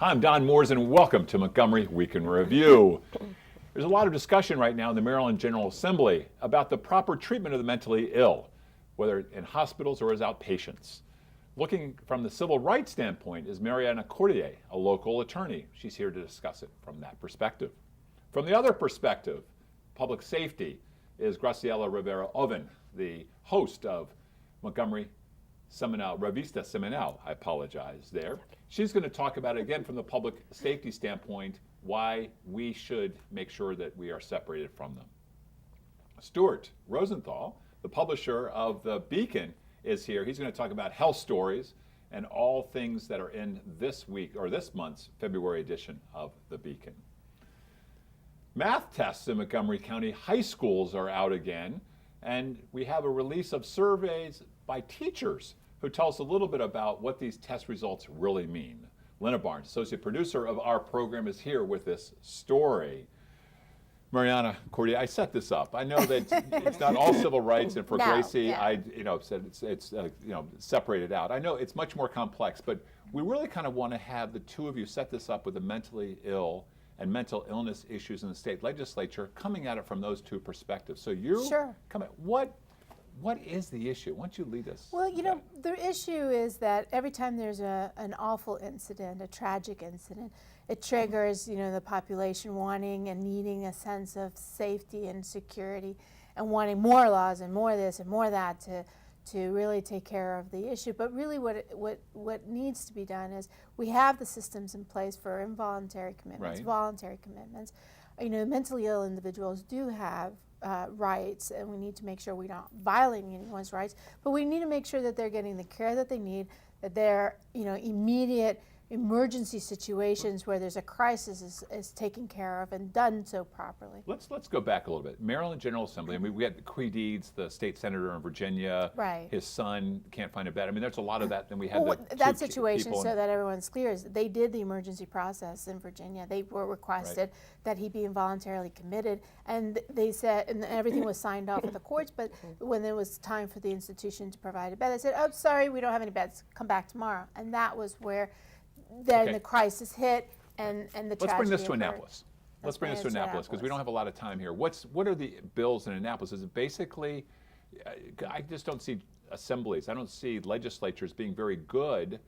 I'm Don Mooers, and welcome to Montgomery Week in Review. There's a lot of discussion right now in the Maryland General Assembly about the proper treatment of the mentally ill, whether in hospitals or as outpatients. Looking from the civil rights standpoint is Mariana Cordier, a local attorney. She's here to discuss it from that perspective. From the other perspective, public safety, is Graciela Rivera-Oven, the host of Montgomery Semanal, Revista Semanal, I apologize there. She's going to talk about, again, from the public safety standpoint, why we should make sure that we are separated from them. Stuart Rosenthal, the publisher of The Beacon, is here. He's going to talk about health stories and all things that are in this week, or this month's February edition of The Beacon. Math tests in Montgomery County high schools are out again, and we have a release of surveys by teachers who tell us a little bit about what these test results really mean. Lena Barnes, associate producer of our program, is here with this story. Mariana Cordier, I set this up. I know that it's not all civil rights, and for Gracie, I said it's separated out. I know it's much more complex, but we really kind of want to have the two of you set this up with the mentally ill and mental illness issues in the state legislature, coming at it from those two perspectives. So you come at what is the issue? Why don't you lead us? Well, the issue is that every time there's an awful incident, a tragic incident, it triggers, the population wanting and needing a sense of safety and security, and wanting more laws and more this and more that to really take care of the issue. But really what needs to be done is we have the systems in place for involuntary commitments, voluntary commitments. Mentally ill individuals do have rights, and we need to make sure we're not violating anyone's rights, but we need to make sure that they're getting the care that they need, that their immediate emergency situations where there's a crisis is taken care of and done so properly. Let's go back a little bit. Maryland General Assembly, we had Quee Deeds, the state senator in Virginia. His son can't find a bed. There's a lot of that. Then we had that situation, so that everyone's clear, is they did the emergency process in Virginia. They were requested that he be involuntarily committed, and they said, and everything was signed off at the courts, but when it was time for the institution to provide a bed, they said, oh, sorry, we don't have any beds, come back tomorrow. And that was where then the crisis hit, and the tragedy Let's bring this to occurred. Annapolis. Let's bring this to Annapolis, because we don't have a lot of time here. What are the bills in Annapolis? Is it basically, I just don't see assemblies, I don't see legislatures being very good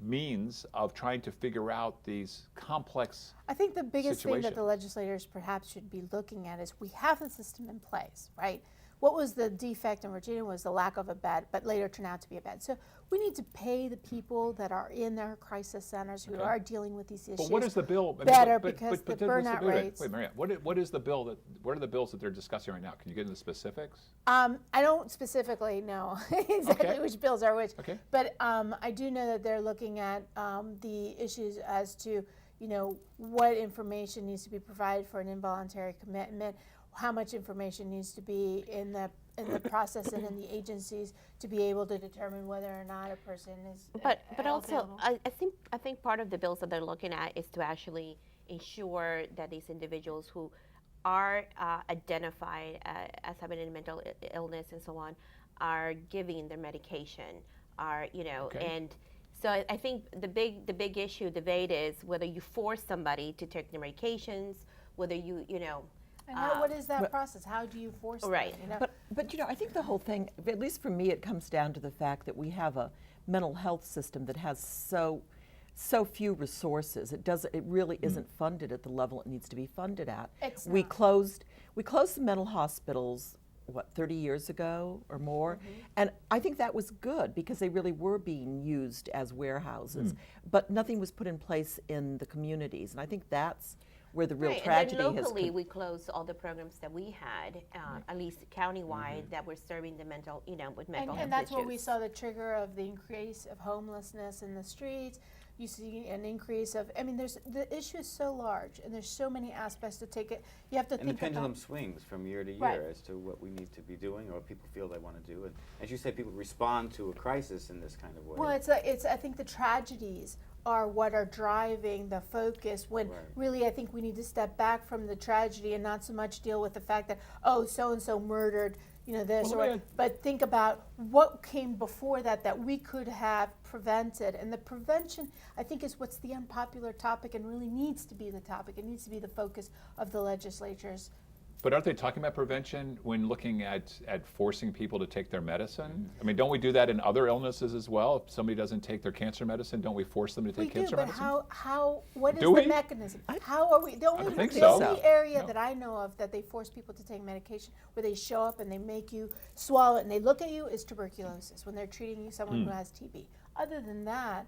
means of trying to figure out these complex I think the biggest thing that the legislators perhaps should be looking at is we have the system in place, right? What was the defect in Virginia was the lack of a bed, but later turned out to be a bed. So we need to pay the people that are in their crisis centers who are dealing with these issues. But what is the bill? Better, because the burnout rates. Wait, Marianne, what is the bill what are the bills that they're discussing right now? Can you get into the specifics? I don't specifically know exactly which bills are which, but I do know that they're looking at the issues as to, what information needs to be provided for an involuntary commitment, how much information needs to be in the process and in the agencies to be able to determine whether or not a person is. But also, I think part of the bills that they're looking at is to actually ensure that these individuals who are identified as having a mental illness and so on are giving their medication, and. So I think the big issue debate is whether you force somebody to take their medications, whether you. And what is that process? How do you force that? But I think the whole thing, at least for me, it comes down to the fact that we have a mental health system that has so few resources. It really isn't funded at the level it needs to be funded at. We closed the mental hospitals 30 years ago or more, and I think that was good because they really were being used as warehouses, but nothing was put in place in the communities, and I think that's where the real tragedy and then locally, we closed all the programs that we had, at least countywide, that were serving the mental, with mental health and that's issues. what we saw the trigger of the increase of homelessness in the streets. You see an increase of, the issue is so large, and there's so many aspects to take it. You have to think about. And the pendulum swings from year to year as to what we need to be doing or what people feel they want to do. And as you say, people respond to a crisis in this kind of way. Well, I think the tragedies are what are driving the focus when really I think we need to step back from the tragedy and not so much deal with the fact that, oh, so-and-so murdered you know, this, Well, but think about what came before that that we could have prevented. And the prevention, I think, is what's the unpopular topic and really needs to be the topic. It needs to be the focus of the legislatures. But aren't they talking about prevention when looking at forcing people to take their medicine? I mean, don't we do that in other illnesses as well? If somebody doesn't take their cancer medicine, don't we force them to take cancer medicine? What is Do we? the mechanism? How are we? The I don't think the so. only area No. that I know of that they force people to take medication where they show up and they make you swallow it and they look at you is tuberculosis when they're treating you someone who has TB. Other than that,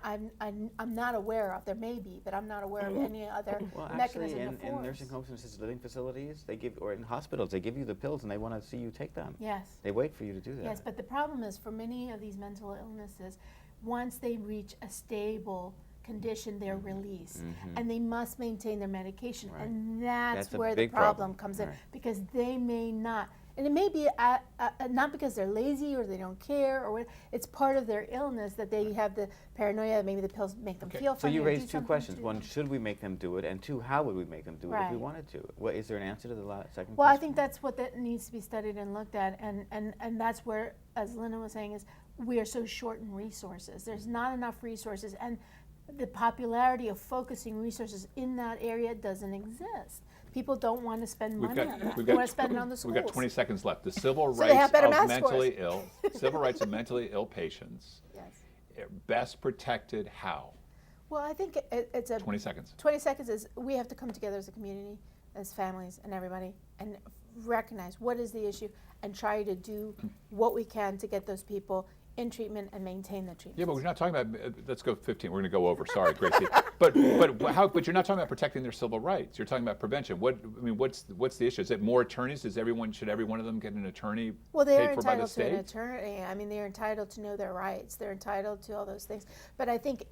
I'm not aware of. There may be, but I'm not aware of any other Well, mechanism actually, to in force. nursing homes and assisted living facilities, they give, or in hospitals, they give you the pills and they want to see you take them. Yes. They wait for you to do that. Yes, but the problem is for many of these mental illnesses, once they reach a stable condition, they're released. And they must maintain their medication. Right. And that's That's a where the big problem. comes in. Right. Because they may not, and it may be not because they're lazy or they don't care, or what, it's part of their illness that they have the paranoia, maybe the pills make them feel So funny. you or do raised two something questions. to One, should we make them do it? And two, how would we make them do it if we Right. wanted to? What, is there an answer to the second Well, I question? think that's what that needs to be studied and looked at, and that's where, as Linda was saying, is we are so short in resources. There's not enough resources, and the popularity of focusing resources in that area doesn't exist. People don't want to spend money on that. They want to spend it on the schools. We've got 20 seconds left. The civil So they have rights better of math mentally ill, civil rights of mentally ill patients, Yes. best protected how? Well, I think it's a 20 seconds. 20 seconds is we have to come together as a community, as families and everybody, and recognize what is the issue and try to do what we can to get those people in treatment and maintain the treatment. Yeah, but we're not talking about, let's go 15, we're going to go over, sorry, Gracie. But you're not talking about protecting their civil rights, you're talking about prevention. What's the issue? Is it more attorneys? Should every one of them get an attorney Well, they are paid for by the entitled to an state? attorney. I mean, they're entitled to know their rights. They're entitled to all those things. But I think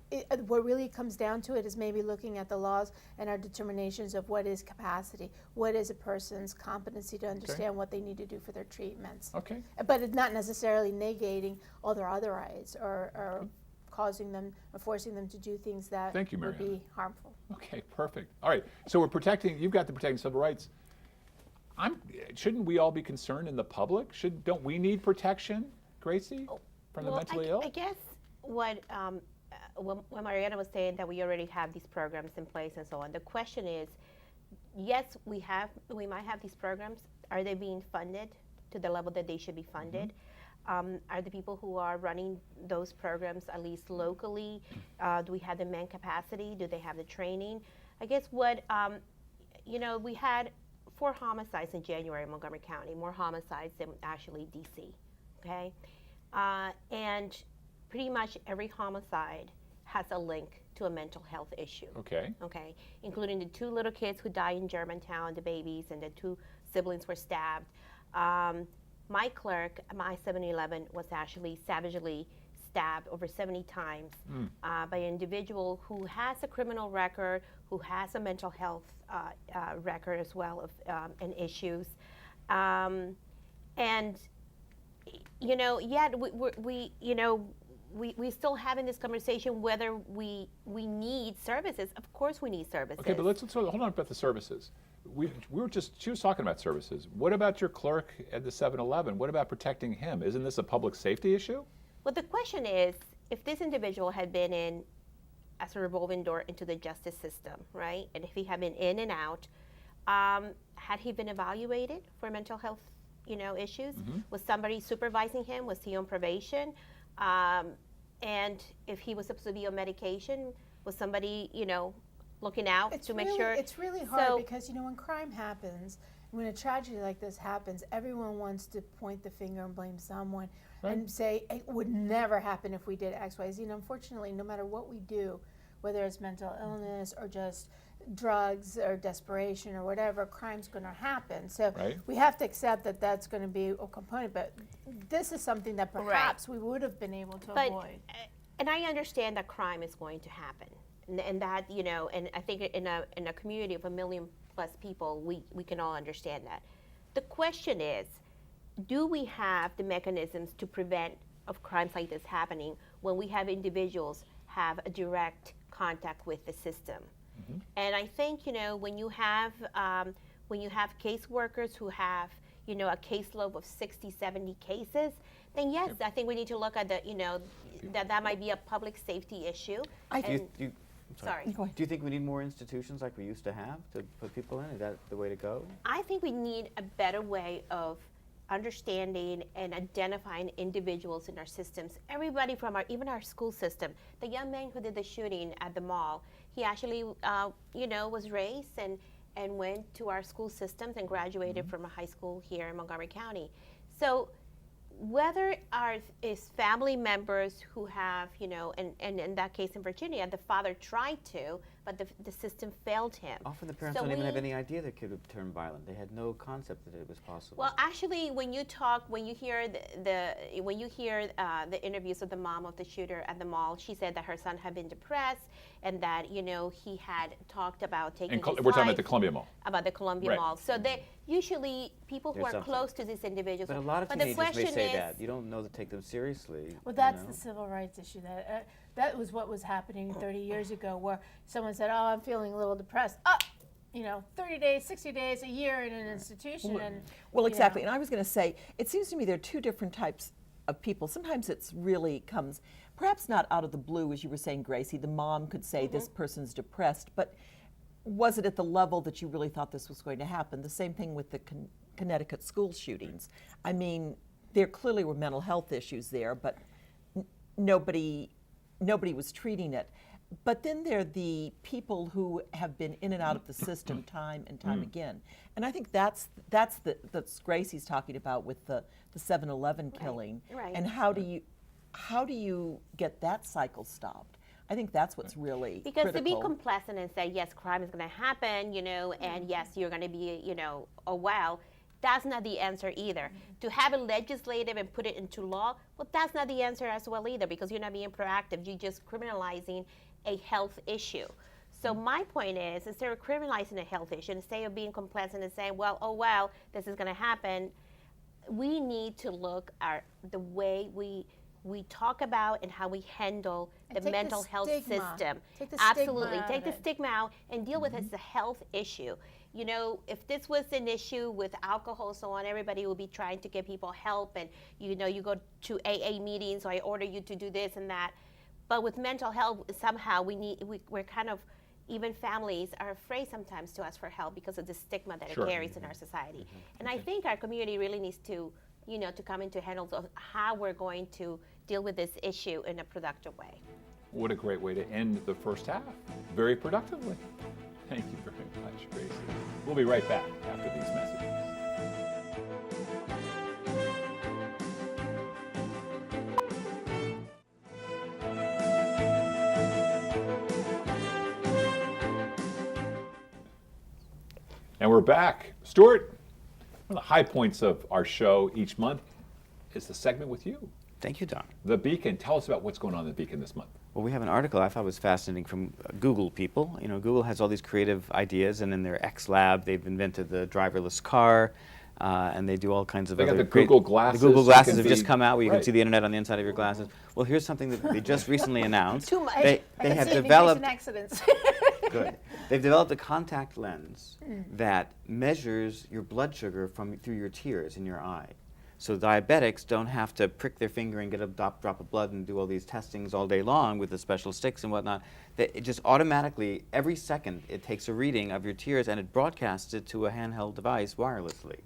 what really comes down to it is maybe looking at the laws and our determinations of what is capacity, what is a person's competency to understand what they need to do for their treatments. Okay. But it's not necessarily negating all their other rights or causing them or forcing them to do things that Thank you, would Mariana. be harmful. Okay, perfect. All right, so you've got the protecting civil rights. Shouldn't we all be concerned in the public? Don't we need protection, Gracie, from the mentally ill? I guess what when Mariana was saying that we already have these programs in place and so on, the question is, yes, we might have these programs. Are they being funded to the level that they should be funded? Are the people who are running those programs, at least locally, do we have the man capacity? Do they have the training? I guess we had 4 homicides in January in Montgomery County, more homicides than actually DC, okay? And pretty much every homicide has a link to a mental health issue. Okay. Okay, including the 2 little kids who died in Germantown, the babies, and the 2 siblings were stabbed. My clerk, my 7-Eleven, was actually savagely stabbed over 70 times by an individual who has a criminal record, who has a mental health record as well of and issues, and yet we still having this conversation whether we need services. Of course, we need services. Okay, but let's hold on about the services. She was talking about services. What about your clerk at the 7-Eleven? What about protecting him? Isn't this a public safety issue? Well, the question is, if this individual had been in as a revolving door into the justice system, right? And if he had been in and out, had he been evaluated for mental health, issues? Was somebody supervising him? Was he on probation? And if he was supposed to be on medication, was somebody, looking out to make sure? It's really hard because, when crime happens, when a tragedy like this happens, everyone wants to point the finger and blame someone and say, it would never happen if we did X, Y, Z. And unfortunately, no matter what we do, whether it's mental illness or just drugs or desperation or whatever, crime's going to happen. So we have to accept that that's going to be a component. But this is something that perhaps we would have been able to avoid. And I understand that crime is going to happen. And that, and I think in a community of 1 million+ people, we can all understand that. The question is, do we have the mechanisms to prevent of crimes like this happening when we have individuals have a direct contact with the system? And I think, when you have caseworkers who have, a caseload of 60, 70 cases, then yes, I think we need to look at that might be a public safety issue. Sorry. Go ahead. Do you think we need more institutions like we used to have to put people in? Is that the way to go? I think we need a better way of understanding and identifying individuals in our systems. Everybody from even our school system. The young man who did the shooting at the mall, he actually, was raised and went to our school systems and graduated from a high school here in Montgomery County. So whether is family members who have, and in that case in Virginia, the father tried to, but the system failed him. Often the parents don't even have any idea the kid would turn violent. They had no concept that it was possible. Well, actually, when you hear the interviews of the mom of the shooter at the mall, she said that her son had been depressed and that he had talked about taking his we're talking about life, the Columbia Mall. About the Columbia Right. Mall. So they usually people who There's are something. close to these individuals. But a lot of but the teenagers may question say is, that. You don't know to take them seriously. Well, that's the civil rights issue. That was what was happening 30 years ago, where someone said, "Oh, I'm feeling a little depressed." 30 days, 60 days, a year in an institution, and Well, exactly. And I was going to say, it seems to me there are two different types of people. Sometimes it's really comes, perhaps not out of the blue, as you were saying, Gracie. The mom could say this person's depressed, but was it at the level that you really thought this was going to happen? The same thing with the Connecticut school shootings. I mean, there clearly were mental health issues there, but nobody was treating it. But then there are the people who have been in and out of the system time and time again. And I think that's Gracie's talking about with the 7-Eleven killing. Right. And how do you get that cycle stopped? I think that's what's really because critical. to be complacent and say, yes, crime is going to happen, and yes, you're going to be, that's not the answer either. To have it legislative and put it into law, well, that's not the answer as well either, because you're not being proactive. You're just criminalizing a health issue. So my point is, instead of criminalizing a health issue, instead of being complacent and saying, well, this is going to happen, we need to look at the way we talk about and how we handle And the take the mental health stigma. system. Take the Absolutely. stigma out Take of the it. stigma out and deal with it as a health issue. If this was an issue with alcohol, so on, everybody would be trying to give people help, and you go to AA meetings, so I order you to do this and that. But with mental health, somehow we're kind of, even families are afraid sometimes to ask for help because of the stigma that Sure. it carries in our society. And I think our community really needs to, to come into handles of how we're going to deal with this issue in a productive way. What a great way to end the first half, very productively. Thank you very much, Gracie. We'll be right back after these messages. And we're back. Stuart, one of the high points of our show each month is the segment with you, Thank you, Don. The Beacon. Tell us about what's going on in The Beacon this month. Well, we have an article I thought was fascinating from Google people. Google has all these creative ideas, and in their X Lab, they've invented the driverless car, and they do all kinds of They got other the Google glasses, The Google so you glasses can have just be- come out, where you can right. see the internet on the inside of your glasses. Well, here's something that they just recently announced. Too much. They I can have see it developed. in accidents. Good. They've developed a contact lens that measures your blood sugar through your tears in your eye. So diabetics don't have to prick their finger and get a drop of blood and do all these testings all day long with the special sticks and whatnot. It just automatically, every second, it takes a reading of your tears and it broadcasts it to a handheld device wirelessly.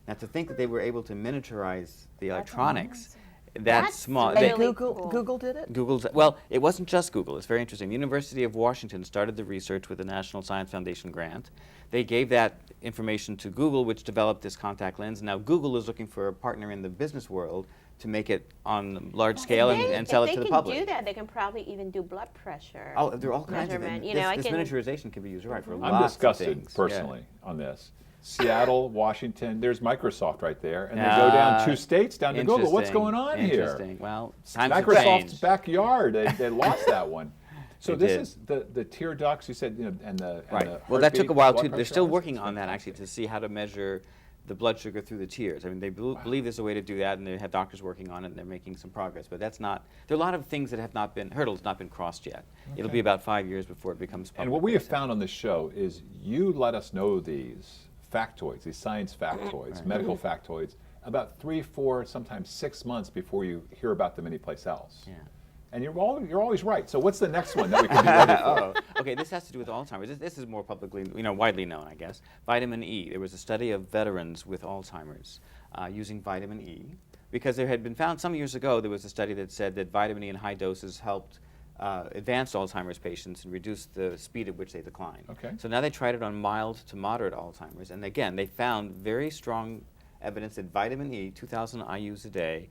Now, to think that they were able to miniaturize the electronics, that's small. really And cool. Google did it? Well, it wasn't just Google. It's very interesting. The University of Washington started the research with the National Science Foundation grant. They gave that information to Google, which developed this contact lens. Now Google is looking for a partner in the business world to make it on large scale and sell it to the public. If they can do that, they can probably even do blood pressure. Oh, there are all kinds of measurement. things. You know, I This can- miniaturization can be used right for I'm lots disgusted of things. personally on this. Seattle, Washington, there's Microsoft right there, and they Yeah. go down 2 states down to Google. What's Interesting, going on here? Interesting. Well, times have Microsoft's changed. backyard. They lost that one. So They this did. is the tear ducts you said, and the Right. the Well, that took a heartbeat, while blood too. They're pressure still on this. working It's on that actually fantastic. to see how to measure the blood sugar through the tears. I mean, they believe there's a way to do that, and they have doctors working on it, and they're making some progress. But that's not. There are a lot of things that have not been hurdles not been crossed yet. It'll be about 5 years before it becomes public. And what we have found on this show is you let us know these factoids, these science factoids, medical factoids, about 3, 4, sometimes 6 months before you hear about them anyplace else. Yeah. And you're always right. So what's the next one that we can be ready for? Oh, okay. This has to do with Alzheimer's. This is more publicly, widely known, I guess. Vitamin E. There was a study of veterans with Alzheimer's using vitamin E, because there had been found some years ago. There was a study that said that vitamin E in high doses helped advanced Alzheimer's patients and reduce the speed at which they decline. Okay. So now they tried it on mild to moderate Alzheimer's, and again, they found very strong evidence that vitamin E, 2,000 IUs a day,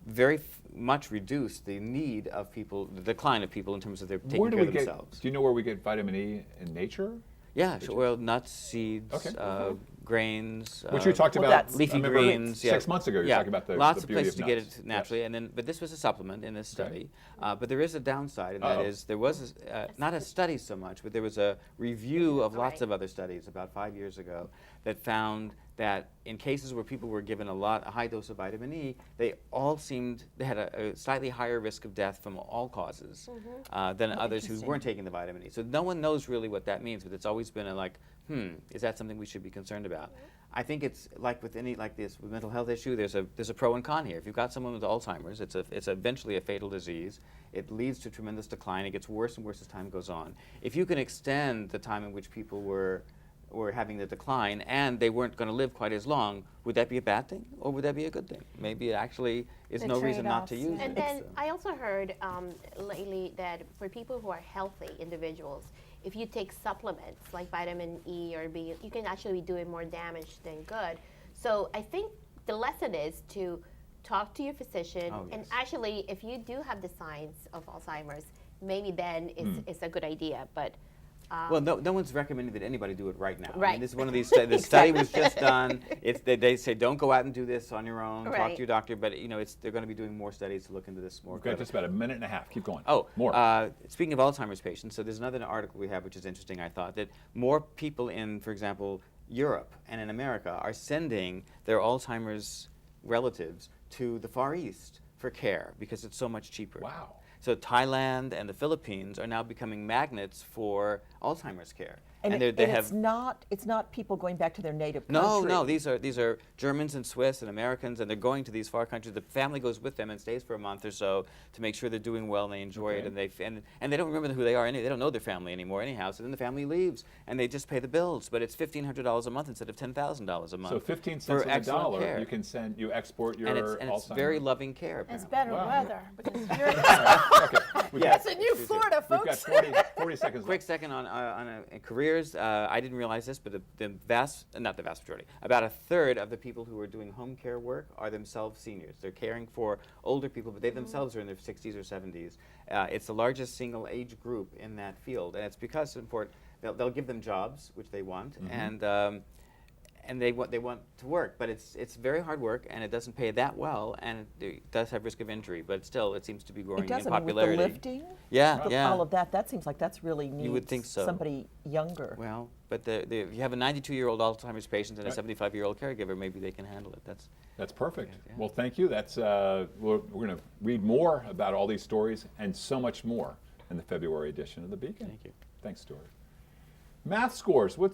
very much reduced the need of people, the decline of people in terms of their taking Where do care we of get? themselves. Do you know where we get vitamin E in nature? Yeah, sure. Well, nuts, seeds, Okay. Grains. Which you talked well, about that's- leafy I remember greens. 6 months ago. You were talking about the lots the of beauty places of to get nuts. it naturally, Yes. and then but this was a supplement in this Okay. study. But there is a downside, and that Uh-oh. is there was not a study so much, but there was a review of lots Right. of other studies about 5 years ago that found that in cases where people were given a high dose of vitamin E, they had a slightly higher risk of death from all causes than others who weren't taking the vitamin E. So no one knows really what that means, but it's always been is that something we should be concerned about? I think it's like with this with mental health issue. There's a pro and con here. If you've got someone with Alzheimer's, it's eventually a fatal disease. It leads to tremendous decline. It gets worse and worse as time goes on. If you can extend the time in which people were having the decline and they weren't going to live quite as long, would that be a bad thing or would that be a good thing? Maybe it actually is The no reason not to trade-offs, use yeah. it. And then So- I also heard lately that for people who are healthy individuals, if you take supplements like vitamin E or B, you can actually be doing more damage than good. So I think the lesson is to talk to your physician, Oh, and yes. actually, if you do have the signs of Alzheimer's, maybe then it's a good idea. But Well, no one's recommending that anybody do it right now. I mean, Right. this is one of these. The study was just done. They say don't go out and do this on your own. Talk Right. to your doctor. But they're going to be doing more studies to look into this more. We've got just about a minute and a half. Keep going. Oh, more. Speaking of Alzheimer's patients, so there's another article we have which is interesting. I thought that more people in, for example, Europe and in America are sending their Alzheimer's relatives to the Far East for care because it's so much cheaper. Wow. So Thailand and the Philippines are now becoming magnets for Alzheimer's care. And, they it's not people going back to their native country. no, these are Germans and Swiss and Americans, and they're going to these far countries. The family goes with them and stays for a month or so to make sure they're doing well and they enjoy it, and they don't remember who they are. They don't know their family anymore anyhow. So then the family leaves and they just pay the bills. But it's $1,500 a month instead of $10,000 a month. So 15 for cents on the excellent dollar, care. you export your and it's Alzheimer's. very loving care. It's Apparently. better Wow. weather because you're Okay. We've Yes. it's a new Florida, got, we've folks. got 40 seconds Quick left. second on careers. I didn't realize this, but not the vast majority, about a third of the people who are doing home care work are themselves seniors. They're caring for older people, but they themselves are in their 60s or 70s. It's the largest single age group in that field, and it's because it's important. They'll give them jobs, which they want, and they want to work, but it's very hard work, and it doesn't pay that well, and it does have risk of injury, but still it seems to be growing It does. in I mean, with the popularity. lifting, Yeah, with yeah. all of that, that seems like that's really needs You would think so. somebody younger. Well, but if you have a 92-year-old Alzheimer's patient and a Right. 75-year-old caregiver, maybe they can handle it. That's perfect. Yeah. Well, thank you. That's we're going to read more about all these stories and so much more in the February edition of the Beacon. Thank you. Thanks, Stuart. Math scores. We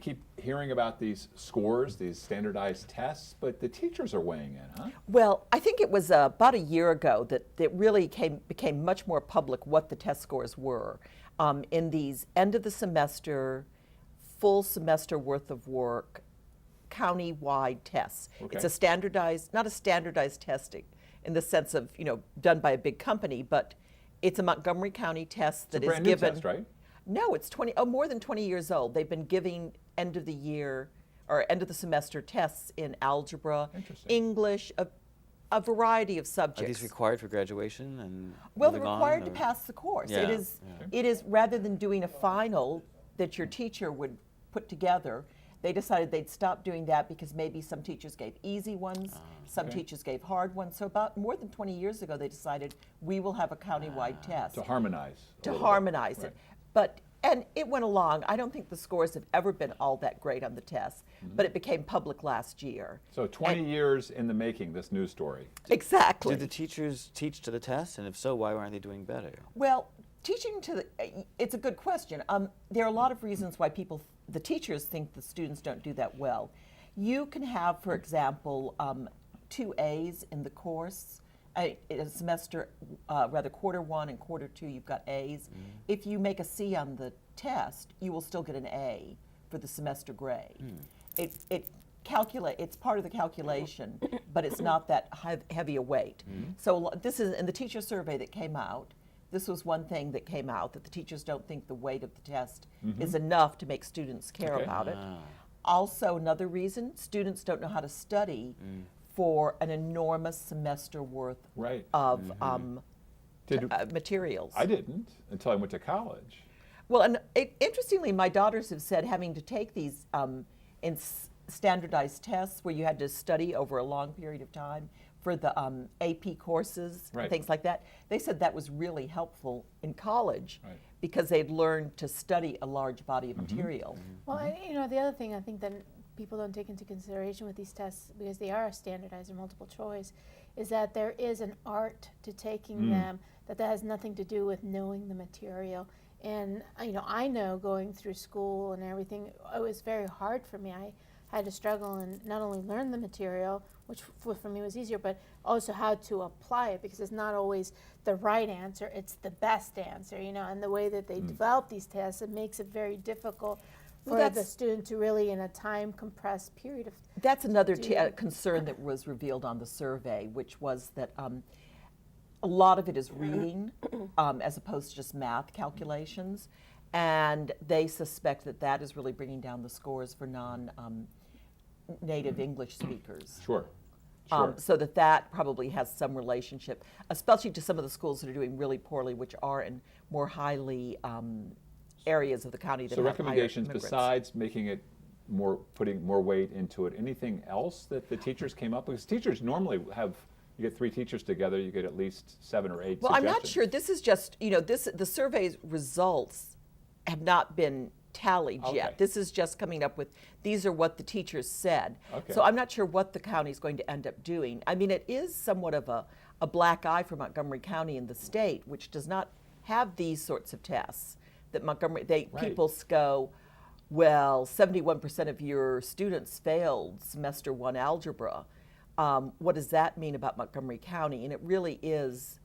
keep hearing about these scores, these standardized tests, but the teachers are weighing in, huh? Well, I think it was about a year ago that it really became much more public what the test scores were. In these end of the semester, full semester worth of work, county-wide tests. Okay. It's a standardized, not a standardized testing in the sense of, done by a big company, but it's a Montgomery County test that It's a is brand new given. test, right? No, it's more than 20 years old. They've been giving end of the year or end of the semester tests in algebra, Interesting. English, a variety of Are subjects. these required for graduation and Well, they're moving on, required to or- pass the course. Yeah, It is rather than doing a final that your teacher would put together. They decided they'd stop doing that because maybe some teachers gave easy ones, some Okay. teachers gave hard ones. So about more than 20 years ago, they decided we will have a county-wide test To harmonize. a to little bit. harmonize Right. it. And it went along. I don't think the scores have ever been all that great on the tests, but it became public last year. So 20 years in the making, this news story. Exactly. Did the teachers teach to the test? And if so, why aren't they doing better? Well, Teaching to it's a good question. There are a lot of reasons why the teachers think the students don't do that well. You can have, for example, 2 A's in the course. A semester, rather quarter 1 and quarter 2, you've got A's. If you make a C on the test, you will still get an A for the semester grade. It's part of the calculation, but it's not that heavy a weight. So this is in the teacher survey that came out. This was one thing that came out, that the teachers don't think the weight of the test is enough to make students care about it. Also, another reason, students don't know how to study for an enormous semester worth of materials. I didn't until I went to college. Well, and interestingly, my daughters have said having to take these standardized tests where you had to study over a long period of time for the AP courses and things like that, they said that was really helpful in college because they'd learned to study a large body of material. Well, the other thing I think that people don't take into consideration with these tests, because they are standardized and multiple choice, is that there is an art to taking them that has nothing to do with knowing the material. And I know going through school and everything, it was very hard for me. I had to struggle and not only learn the material, which for me was easier, but also how to apply it, because it's not always the right answer, it's the best answer, and the way that they develop these tests, it makes it very difficult for the student to really, in a time compressed period of time. That's another concern that was revealed on the survey, which was that a lot of it is reading as opposed to just math calculations, and they suspect that that is really bringing down the scores for non-native English speakers. Sure. So that probably has some relationship, especially to some of the schools that are doing really poorly, which are in more highly areas of the county that So have higher recommendations immigrants. besides making it putting more weight into it, anything else that the teachers came up with? Because teachers normally you get 3 teachers together, you get at least 7 or 8 Well, suggestions. I'm not sure. This is just, the survey's results have not been tallied yet. This is just coming up with, these are what the teachers said. So I'm not sure what the county's going to end up doing. I mean, it is somewhat of a black eye for Montgomery County and the state, which does not have these sorts of tests. That people go, well, 71% of your students failed semester 1 algebra. What does that mean about Montgomery County? And it really is,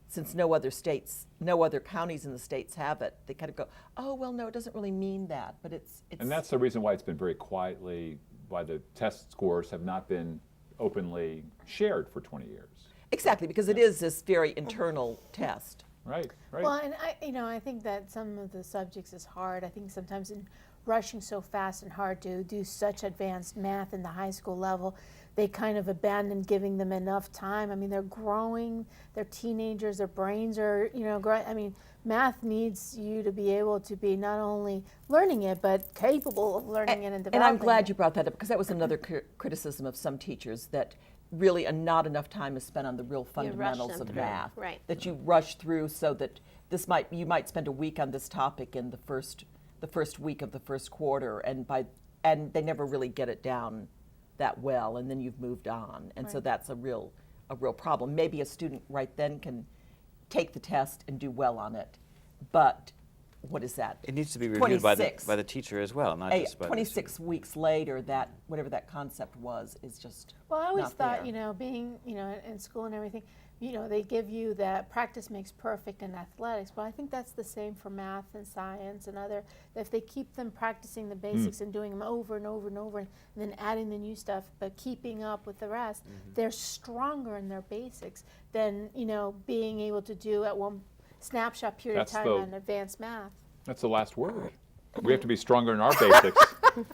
since no other counties in the states have it, they kind of go, oh, well, no, it doesn't really mean that. But it's And that's the reason why it's been very quietly, why the test scores have not been openly shared for 20 years. Exactly, because it is this very internal test. Right. Well, and I think that some of the subjects is hard. I think sometimes in rushing so fast and hard to do such advanced math in the high school level, they kind of abandon giving them enough time. I mean, they're growing, they're teenagers, their brains are, growing. I mean, math needs you to be able to be not only learning it, but capable of learning it and developing it. And I'm glad you brought that up, because that was another criticism of some teachers, that really not enough time is spent on the real fundamentals of math. That you rush through, so that you might spend a week on this topic in the first week of the first quarter, and they never really get it down that well, and then you've moved on, and so that's a real problem. Maybe a student right then can take the test and do well on it, but what is that? It needs to be reviewed by the teacher as well, not just by 26 weeks later, that whatever that concept was is just Well, I always not thought, there. Being, in school and everything, they give you that practice makes perfect in athletics, but I think that's the same for math and science and other, if they keep them practicing the basics and doing them over and over and over, and then adding the new stuff, but keeping up with the rest, they're stronger in their basics than, being able to do at one snapshot period of time on advanced math. That's the last word. We have to be stronger in our basics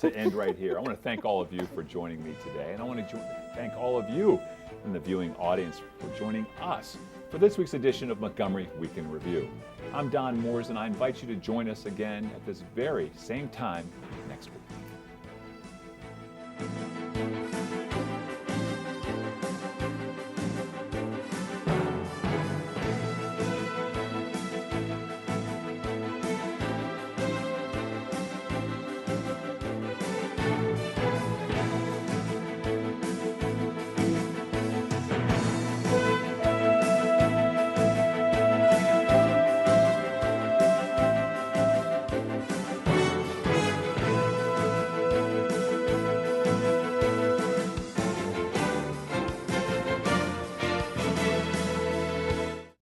to end right here. I want to thank all of you for joining me today, and I want to thank all of you in the viewing audience for joining us for this week's edition of Montgomery Week in Review. I'm Don Mooers, and I invite you to join us again at this very same time